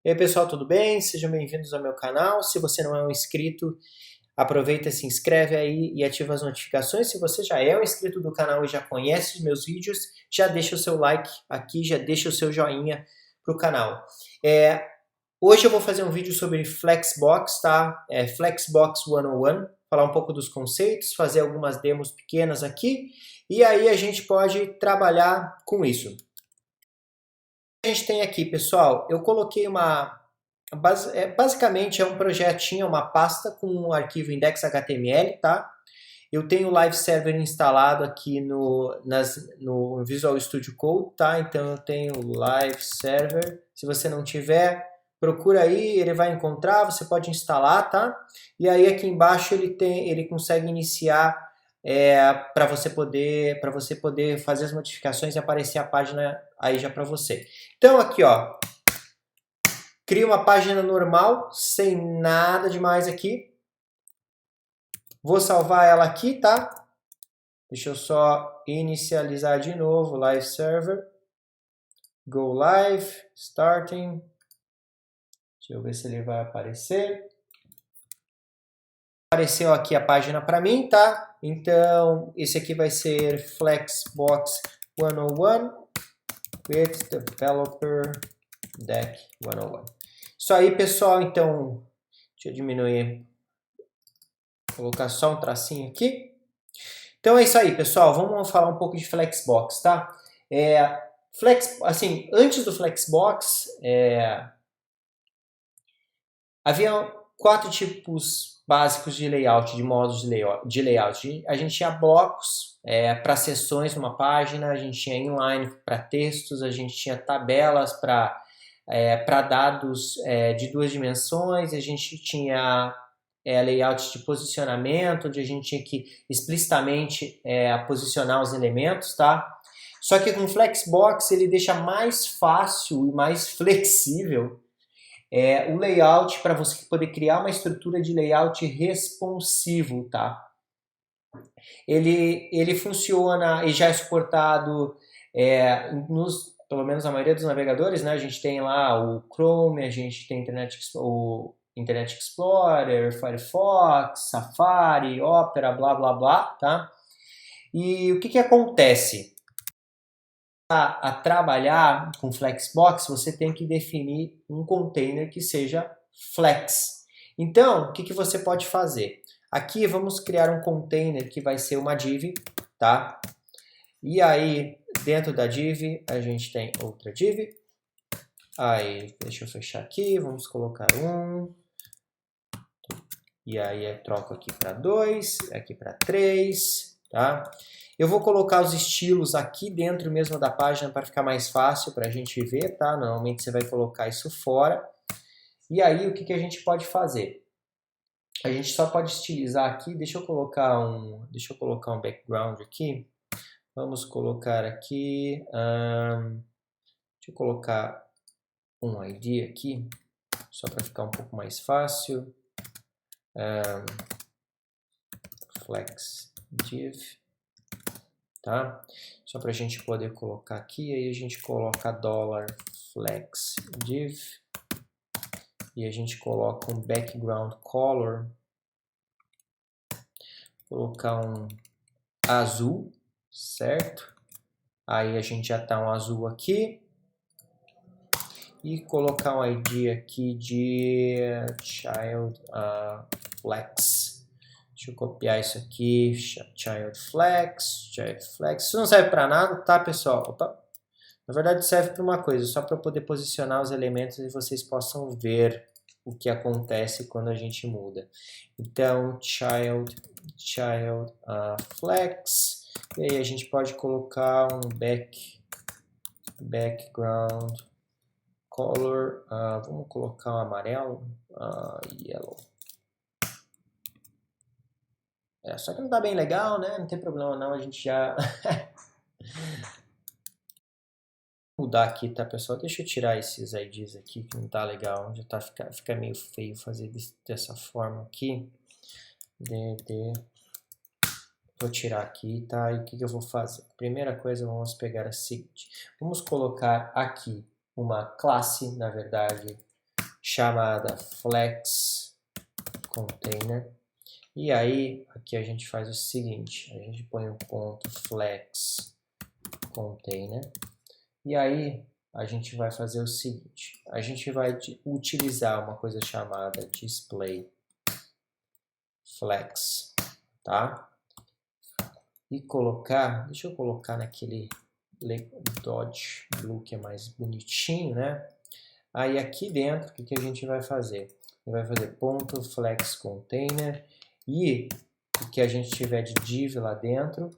E aí pessoal, tudo bem? Sejam bem-vindos ao meu canal. Se você não é um inscrito, aproveita, se inscreve aí e ativa as notificações. Se você já é um inscrito do canal e já conhece os meus vídeos, já deixa o seu like aqui, já deixa o seu joinha pro canal. Hoje eu vou fazer um vídeo sobre Flexbox, tá? Flexbox 101, falar um pouco dos conceitos, fazer algumas demos pequenas aqui, e aí a gente pode trabalhar com isso. A gente tem aqui, pessoal, eu coloquei basicamente é um projetinho, uma pasta com um arquivo index.html, tá? Eu tenho o Live Server instalado aqui no Visual Studio Code, tá? Então eu tenho o Live Server. Se você não tiver, procura aí, ele vai encontrar, você pode instalar, tá? E aí aqui embaixo ele consegue iniciar para você poder fazer as modificações e aparecer a página aí já para você. Então aqui, ó, cria uma página normal, sem nada demais aqui. Vou salvar ela aqui, tá? Deixa eu só inicializar de novo, Live Server. Go Live, Starting. Deixa eu ver se ele vai aparecer. Apareceu aqui a página para mim, tá? Então, esse aqui vai ser Flexbox 101 with Developer Deck 101. Isso aí, pessoal. Então, deixa eu diminuir, colocar só um tracinho aqui. Então é isso aí, pessoal. Vamos falar um pouco de Flexbox, tá? Antes do Flexbox, havia 4 tipos básicos de layout, de modos de layout. A gente tinha blocos para seções numa página, a gente tinha inline para textos, a gente tinha tabelas para dados de 2 dimensões, a gente tinha layout de posicionamento, onde a gente tinha que explicitamente posicionar os elementos, tá? Só que com o Flexbox ele deixa mais fácil e mais flexível o layout para você poder criar uma estrutura de layout responsivo, tá? Ele funciona e já é suportado pelo menos a maioria dos navegadores, né? A gente tem lá o Chrome, a gente tem o Internet Explorer, Firefox, Safari, Opera, blá blá blá, tá? E o que acontece? A trabalhar com Flexbox, você tem que definir um container que seja flex. Então, o que você pode fazer? Aqui vamos criar um container que vai ser uma div, tá? E aí, dentro da div, a gente tem outra div. Aí, deixa eu fechar aqui, vamos colocar um. E aí, eu troco aqui para 2, aqui para 3, tá? Eu vou colocar os estilos aqui dentro mesmo da página para ficar mais fácil para a gente ver, tá? Normalmente você vai colocar isso fora. E aí, o que a gente pode fazer? A gente só pode estilizar aqui, deixa eu colocar um background aqui. Vamos colocar aqui, deixa eu colocar um ID aqui, só para ficar um pouco mais fácil. Flex div, tá? Só para a gente poder colocar aqui, aí a gente coloca $flex div e a gente coloca um background color, colocar um azul, certo? Aí a gente já tá um azul aqui e colocar um ID aqui de child flex. Deixa eu copiar isso aqui, child flex. Isso não serve para nada, tá, pessoal? Opa. Na verdade serve para uma coisa, só para poder posicionar os elementos e vocês possam ver o que acontece quando a gente muda. Então, child flex, e aí a gente pode colocar um background color, vamos colocar um amarelo, yellow. Só que não tá bem legal, né? Não tem problema não, a gente já... mudar aqui, tá, pessoal? Deixa eu tirar esses IDs aqui, que não tá legal. Já tá, fica meio feio fazer dessa forma aqui. Vou tirar aqui, tá? E o que eu vou fazer? Primeira coisa, vamos pegar a seguinte. Vamos colocar aqui uma classe, na verdade, chamada flex container. E aí, aqui a gente faz o seguinte, a gente põe um ponto flex container. E aí, a gente vai fazer o seguinte, a gente vai utilizar uma coisa chamada display flex, tá? E colocar, deixa eu colocar naquele Dodge Blue que é mais bonitinho, né? Aí aqui dentro, o que a gente vai fazer? Vai fazer ponto flex container e o que a gente tiver de div lá dentro,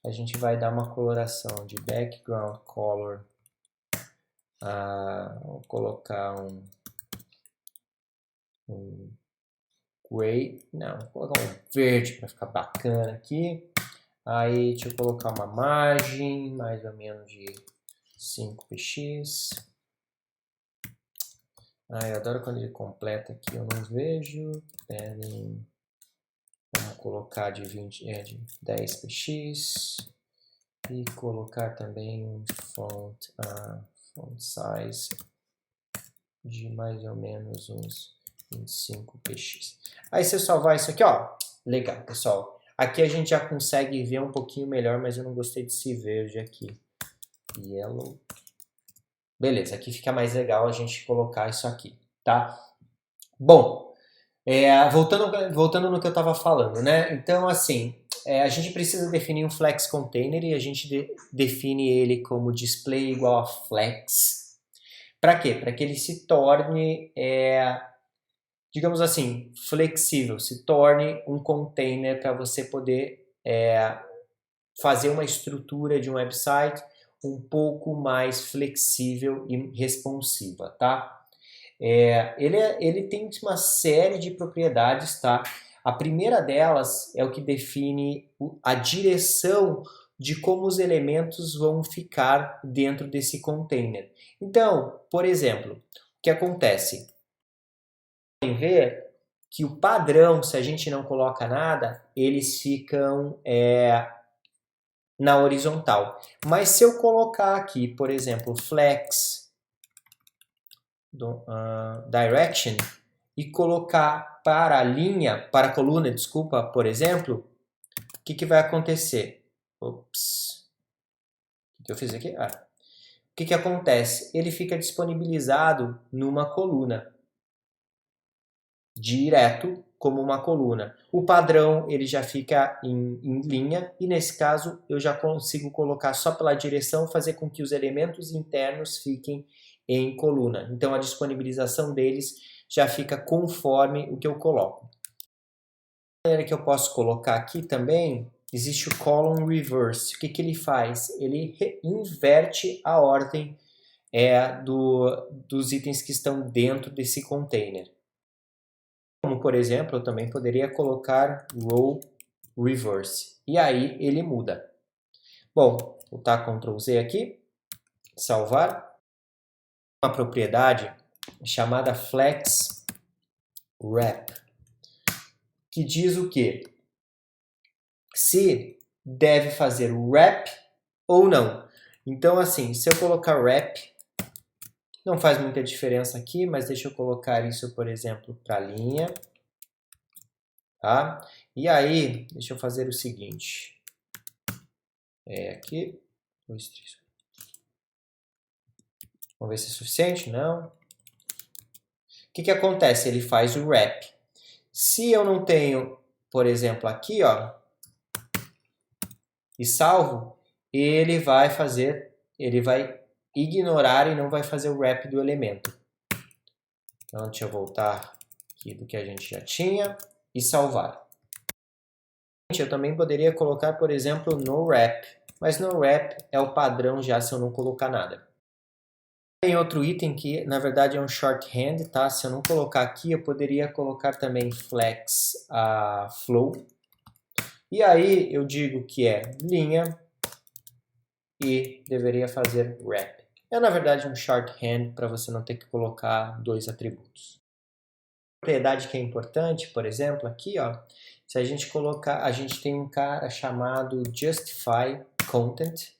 a gente vai dar uma coloração de background color. Vou colocar um gray, não, vou colocar um verde para ficar bacana aqui. Aí deixa eu colocar uma margem mais ou menos de 5px. Eu adoro quando ele completa aqui, eu não vejo. Vamos colocar de 10px. E colocar também um font size de mais ou menos uns 25px. Aí você salvar isso aqui, ó. Legal, pessoal. Aqui a gente já consegue ver um pouquinho melhor, mas eu não gostei desse verde aqui. Yellow. Beleza, aqui fica mais legal a gente colocar isso aqui, tá? Bom, voltando no que eu estava falando, né? Então, assim, a gente precisa definir um flex container e a gente define ele como display igual a flex. Para quê? Para que ele se torne, digamos assim, flexível, se torne um container para você poder fazer uma estrutura de um website um pouco mais flexível e responsiva, tá? Ele tem uma série de propriedades, tá? A primeira delas é o que define a direção de como os elementos vão ficar dentro desse container. Então, por exemplo, o que acontece? Podem ver que o padrão, se a gente não coloca nada, eles ficam na horizontal. Mas se eu colocar aqui, por exemplo, flex direction e colocar para a linha, para a coluna, desculpa, por exemplo, o que vai acontecer? Ops. O que eu fiz aqui? O que acontece? Ele fica disponibilizado numa coluna. Direto como uma coluna. O padrão ele já fica em linha e nesse caso eu já consigo colocar só pela direção, fazer com que os elementos internos fiquem em coluna. Então a disponibilização deles já fica conforme o que eu coloco. A maneira que eu posso colocar aqui também, existe o column reverse. O que ele faz? Ele inverte a ordem dos itens que estão dentro desse container. Como, por exemplo, eu também poderia colocar row reverse. E aí ele muda. Bom, vou botar Ctrl Z aqui, salvar. Uma propriedade chamada flex wrap, que diz o quê? Se deve fazer wrap ou não. Então, assim, se eu colocar wrap, não faz muita diferença aqui, mas deixa eu colocar isso, por exemplo, para a linha. Tá? E aí, deixa eu fazer o seguinte. Aqui. Vamos ver se é suficiente. Não. O que acontece? Ele faz o wrap. Se eu não tenho, por exemplo, aqui, ó, e salvo, ele vai ignorar e não vai fazer o wrap do elemento. Então, deixa eu voltar aqui do que a gente já tinha e salvar. Eu também poderia colocar, por exemplo, no wrap, mas no wrap é o padrão já se eu não colocar nada. Tem outro item que, na verdade, é um shorthand, tá? Se eu não colocar aqui, eu poderia colocar também flex flow. E aí eu digo que é linha e deveria fazer wrap. É, na verdade, um shorthand para você não ter que colocar dois atributos. Propriedade que é importante, por exemplo, aqui, ó, se a gente colocar, a gente tem um cara chamado justify content,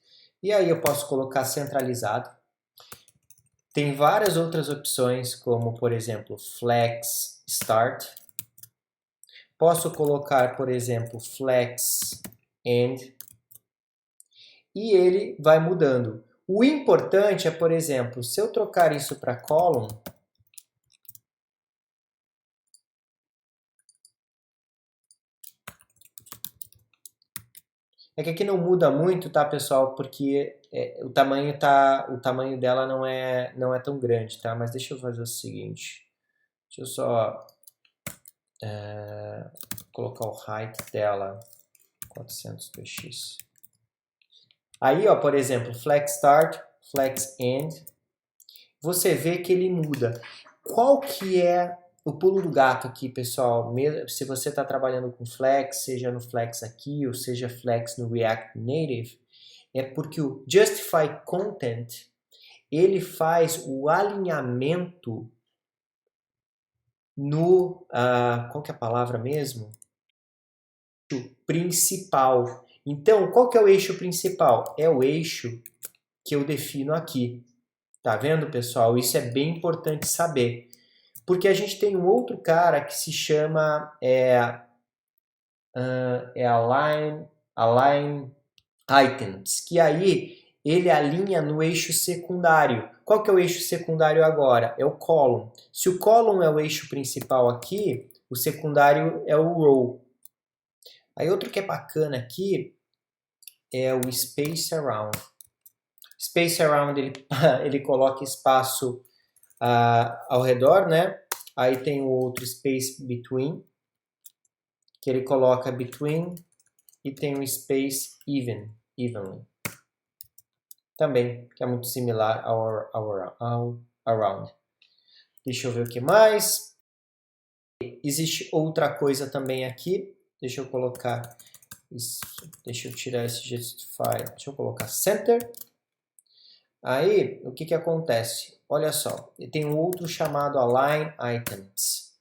e aí eu posso colocar centralizado. Tem várias outras opções, como por exemplo, Flex Start. Posso colocar, por exemplo, Flex End. E ele vai mudando. O importante é, por exemplo, se eu trocar isso para column, é que aqui não muda muito, tá, pessoal? Porque o tamanho dela não é tão grande, tá? Mas deixa eu fazer o seguinte. Deixa eu só colocar o height dela 400 px. Aí, ó, por exemplo, Flex Start, Flex End, você vê que ele muda. Qual que é o pulo do gato aqui, pessoal? Mesmo se você está trabalhando com Flex, seja no Flex aqui ou seja Flex no React Native, é porque o Justify Content ele faz o alinhamento no qual que é a palavra mesmo? Principal. Então, qual que é o eixo principal? É o eixo que eu defino aqui. Tá vendo, pessoal? Isso é bem importante saber. Porque a gente tem um outro cara que se chama Align Items, que aí ele alinha no eixo secundário. Qual que é o eixo secundário agora? É o column. Se o column é o eixo principal aqui, o secundário é o row. Aí outro que é bacana aqui é o Space Around. Space Around ele coloca espaço ao redor, né? Aí tem o outro Space Between, que ele coloca Between, e tem o Space Evenly. Também, que é muito similar ao Around. Deixa eu ver o que mais. Existe outra coisa também aqui. Deixa eu colocar isso. Deixa eu tirar esse Justify. Deixa eu colocar Center. Aí, o que que acontece? Olha só, tem um outro chamado Align Items.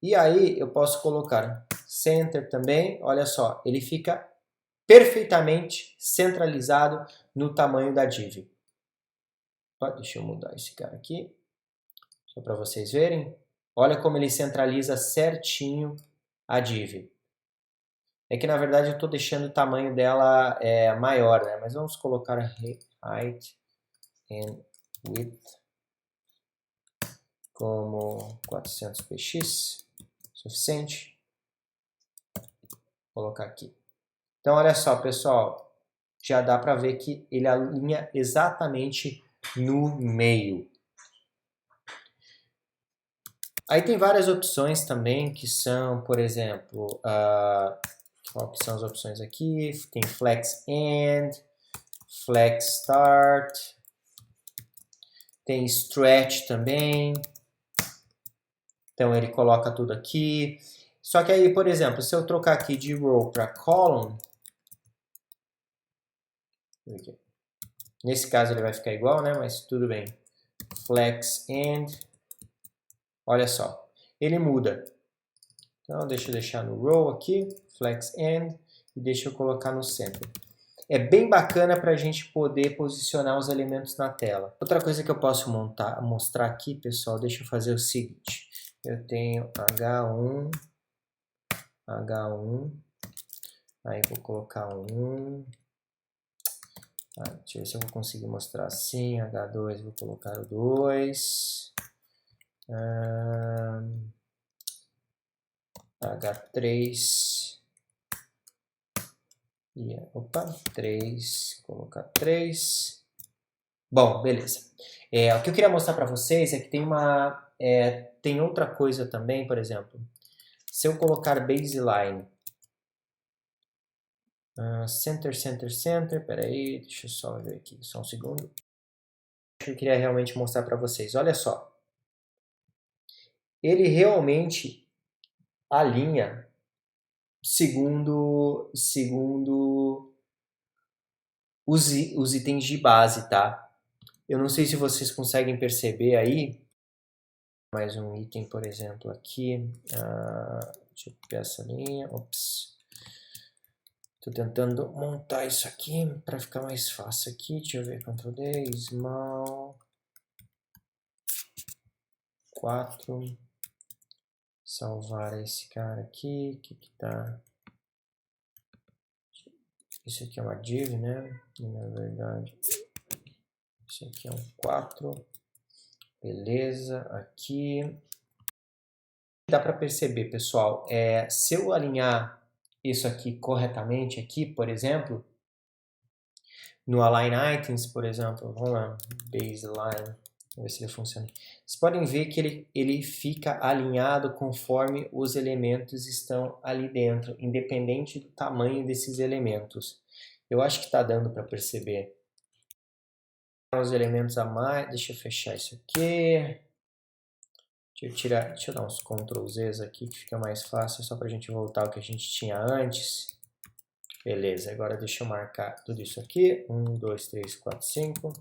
E aí, eu posso colocar Center também. Olha só, ele fica perfeitamente centralizado no tamanho da div. Deixa eu mudar esse cara aqui, só para vocês verem. Olha como ele centraliza certinho a div. É que na verdade eu estou deixando o tamanho dela maior, né? Mas vamos colocar height and width como 400 px, suficiente. Vou colocar aqui. Então olha só, pessoal, já dá para ver que ele alinha exatamente no meio. Aí tem várias opções também que são, por exemplo, qual que são as opções aqui? Tem Flex End, Flex Start, tem Stretch também. Então ele coloca tudo aqui. Só que aí, por exemplo, se eu trocar aqui de row para column, nesse caso ele vai ficar igual, né? Mas tudo bem. Flex End. Olha só, ele muda. Então deixa eu deixar no row aqui, Flex End, e deixa eu colocar no center. É bem bacana para a gente poder posicionar os elementos na tela. Outra coisa que eu posso mostrar aqui, pessoal, deixa eu fazer o seguinte. Eu tenho H1, aí vou colocar um. Deixa eu ver se eu vou conseguir mostrar assim. H2, vou colocar o 2. H3. Opa, 3. Colocar 3. Bom, beleza. O que eu queria mostrar para vocês é que tem outra coisa também, por exemplo. Se eu colocar baseline, center, peraí, deixa eu só ver aqui, só um segundo. Eu queria realmente mostrar para vocês, olha só. Ele realmente alinha segundo os itens de base, tá? Eu não sei se vocês conseguem perceber aí. Mais um item, por exemplo, aqui. Deixa eu pegar essa linha. Ops. Estou tentando montar isso aqui para ficar mais fácil aqui. Deixa eu ver. Ctrl D, Small. 4. Salvar esse cara aqui, que tá... Isso aqui é uma div, né? E, na verdade, isso aqui é um 4. Beleza, aqui. Dá para perceber, pessoal, se eu alinhar isso aqui corretamente, aqui, por exemplo, no Align Items, por exemplo, vamos lá, Baseline, vamos ver se ele funciona. Vocês podem ver que ele fica alinhado conforme os elementos estão ali dentro, independente do tamanho desses elementos. Eu acho que está dando para perceber. Os elementos a mais, deixa eu fechar isso aqui. Deixa eu dar uns Ctrl Zs aqui que fica mais fácil, só para a gente voltar ao que a gente tinha antes. Beleza, agora deixa eu marcar tudo isso aqui. 1, 2, 3, 4, 5.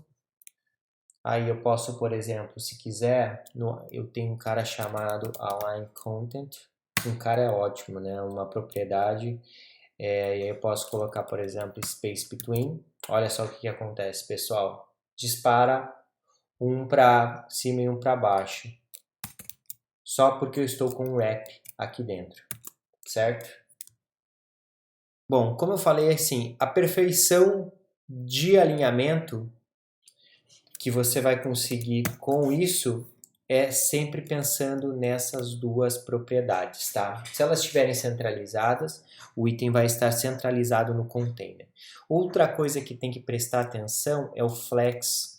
Aí eu posso, por exemplo, se quiser, eu tenho um cara chamado Align Content. Um cara é ótimo, né? Uma propriedade. E aí eu posso colocar, por exemplo, Space Between. Olha só o que acontece, pessoal. Dispara um para cima e um para baixo. Só porque eu estou com um wrap aqui dentro, certo? Bom, como eu falei assim, a perfeição de alinhamento que você vai conseguir com isso é sempre pensando nessas duas propriedades, tá? Se elas estiverem centralizadas, o item vai estar centralizado no container. Outra coisa que tem que prestar atenção é o flex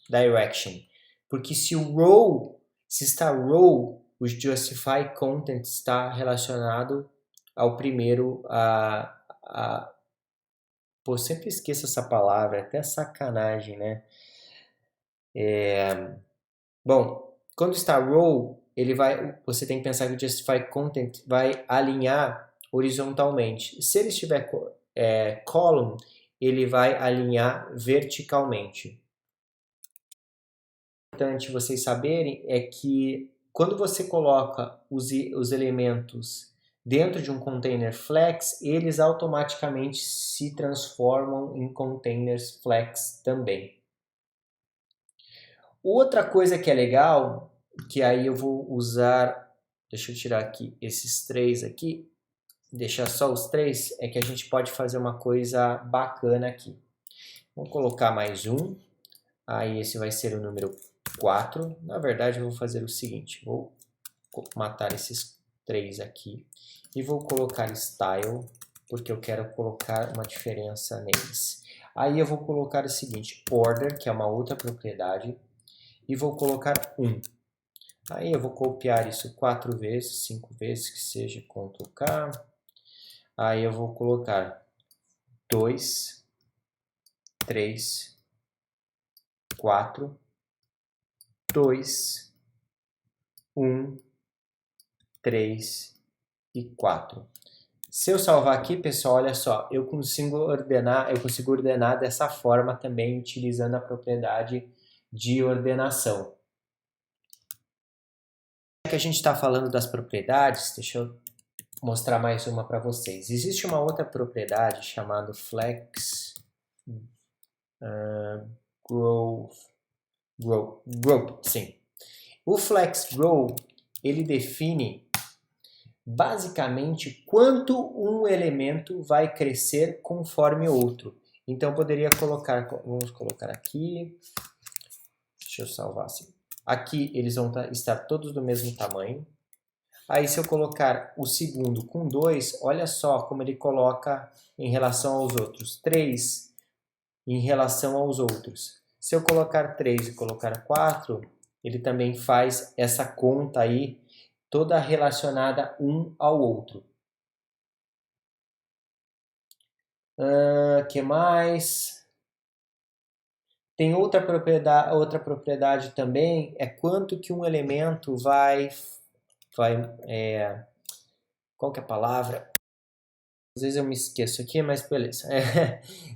direction, porque se está row, o justify content está relacionado ao primeiro pô, sempre esqueço essa palavra, até sacanagem, né? Bom, quando está row, você tem que pensar que o justify content vai alinhar horizontalmente. Se ele estiver column, ele vai alinhar verticalmente. O importante vocês saberem é que quando você coloca os elementos dentro de um container flex, eles automaticamente se transformam em containers flex também. Outra coisa que é legal, que aí eu vou usar, deixa eu tirar aqui esses 3 aqui, deixar só os 3, é que a gente pode fazer uma coisa bacana aqui. Vamos colocar mais um, aí esse vai ser o número 4. Na verdade, eu vou fazer o seguinte, vou matar esses 3 aqui e vou colocar style, porque eu quero colocar uma diferença neles. Aí eu vou colocar o seguinte, order, que é uma outra propriedade, e vou colocar 1. Aí eu vou copiar isso 4 vezes, 5 vezes, que seja Ctrl K. Aí eu vou colocar 2, 3, 4, 2, 1, 3 e 4. Se eu salvar aqui, pessoal, olha só, eu consigo ordenar dessa forma também, utilizando a propriedade de ordenação. Já que a gente está falando das propriedades, deixa eu mostrar mais uma para vocês. Existe uma outra propriedade chamada flex grow, sim. O flex grow, ele define basicamente quanto um elemento vai crescer conforme outro. Então, eu poderia colocar, vamos colocar aqui, deixa eu salvar assim. Aqui eles vão estar todos do mesmo tamanho. Aí, se eu colocar o segundo com 2, olha só como ele coloca em relação aos outros. 3 em relação aos outros. Se eu colocar 3 e colocar 4, ele também faz essa conta aí, toda relacionada um ao outro. Que mais? Tem outra propriedade também, é quanto que um elemento vai qual que é a palavra? Às vezes eu me esqueço aqui, mas beleza.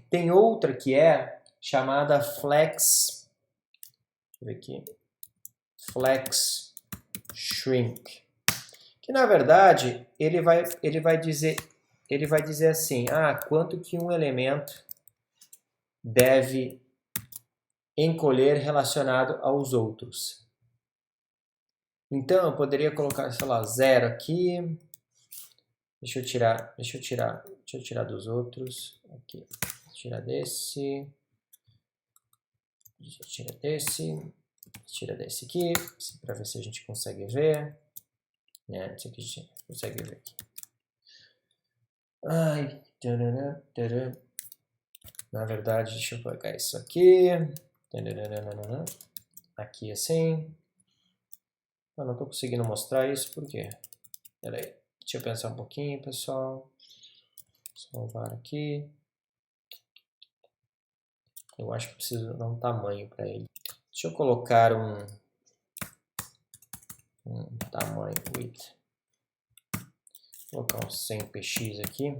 Tem outra que é chamada flex, deixa eu ver aqui, flex shrink, que na verdade ele vai dizer assim, quanto que um elemento deve encolher relacionado aos outros. Então, eu poderia colocar, sei lá, 0 aqui. Deixa eu tirar dos outros. Aqui, tirar desse. Deixa eu tirar desse. Tira desse aqui, para ver se a gente consegue ver. Isso aqui a gente consegue ver aqui. Ai, tarará, tarará. Na verdade, deixa eu colocar isso aqui. Tarará, aqui assim. Eu não estou conseguindo mostrar isso, por quê? Pera aí, deixa eu pensar um pouquinho, pessoal. Salvar aqui. Eu acho que preciso dar um tamanho para ele. Deixa eu colocar um tamanho width. Vou colocar um 100 px aqui.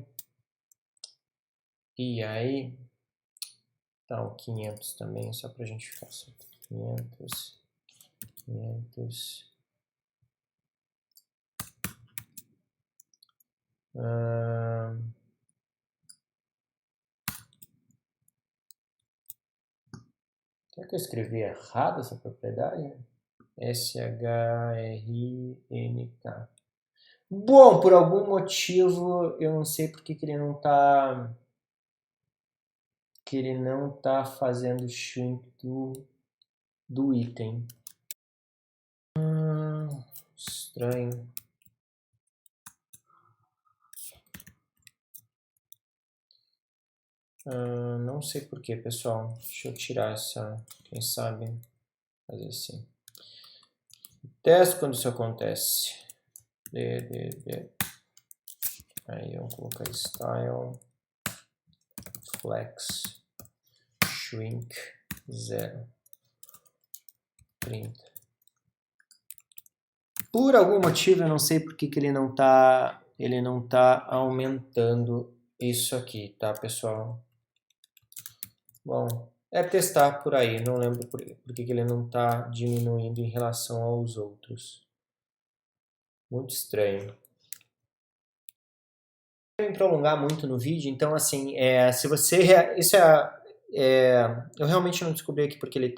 E aí, tá um 500 também, só pra gente ficar assim. 500. Será que eu escrevi errado essa propriedade? SHRNK. Bom, por algum motivo, eu não sei porque que ele não tá fazendo shrink do item. Estranho. Não sei porquê, pessoal. Deixa eu tirar essa, quem sabe, fazer assim. Teste quando isso acontece. Aí eu vou colocar style, flex, shrink, 0, 30. Por algum motivo, eu não sei porque que ele não tá aumentando isso aqui, tá, pessoal? Bom, é testar por aí, não lembro por que ele não está diminuindo em relação aos outros. Muito estranho. Não vou me prolongar muito no vídeo, então assim, se você... eu realmente não descobri aqui porque ele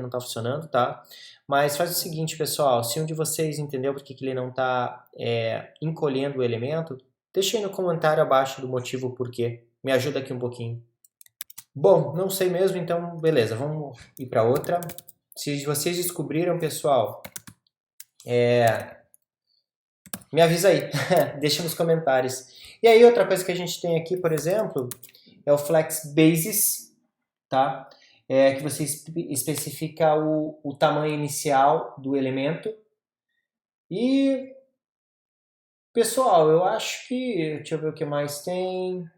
não está funcionando, tá? Mas faz o seguinte, pessoal, se um de vocês entendeu porque que ele não está encolhendo o elemento, deixa aí no comentário abaixo do motivo por quê. Me ajuda aqui um pouquinho. Bom, não sei mesmo, então beleza, vamos ir para outra. Se vocês descobriram, pessoal, me avisa aí, deixa nos comentários. E aí outra coisa que a gente tem aqui, por exemplo, é o Flex Basis, tá? Que você especifica o tamanho inicial do elemento. E, pessoal, eu acho que... Deixa eu ver o que mais tem...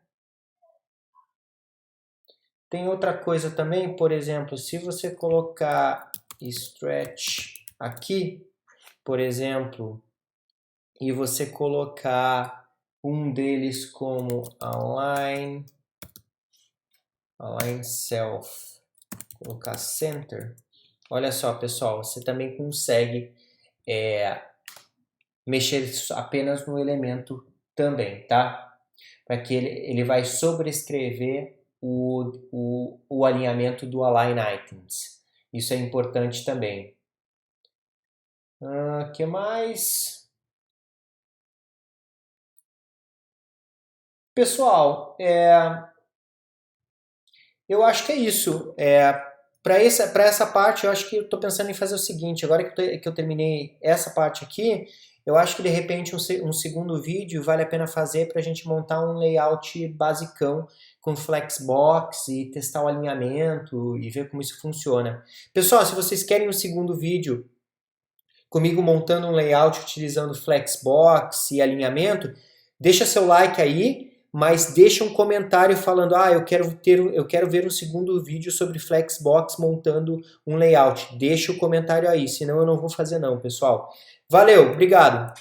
Tem outra coisa também, por exemplo, se você colocar stretch aqui, por exemplo, e você colocar um deles como align self, colocar center, olha só, pessoal, você também consegue mexer apenas no elemento também, tá? Para que ele vai sobrescrever o alinhamento do Align Items. Isso é importante também. Que mais? Pessoal, eu acho que é isso. Para essa parte, eu acho que eu estou pensando em fazer o seguinte, agora que eu terminei essa parte aqui, eu acho que de repente um segundo vídeo vale a pena fazer para a gente montar um layout basicão com Flexbox e testar o alinhamento e ver como isso funciona. Pessoal, se vocês querem um segundo vídeo comigo montando um layout utilizando Flexbox e alinhamento, deixa seu like aí, mas deixa um comentário falando, eu quero ver um segundo vídeo sobre Flexbox montando um layout. Deixa o comentário aí, senão eu não vou fazer não, pessoal. Valeu, obrigado!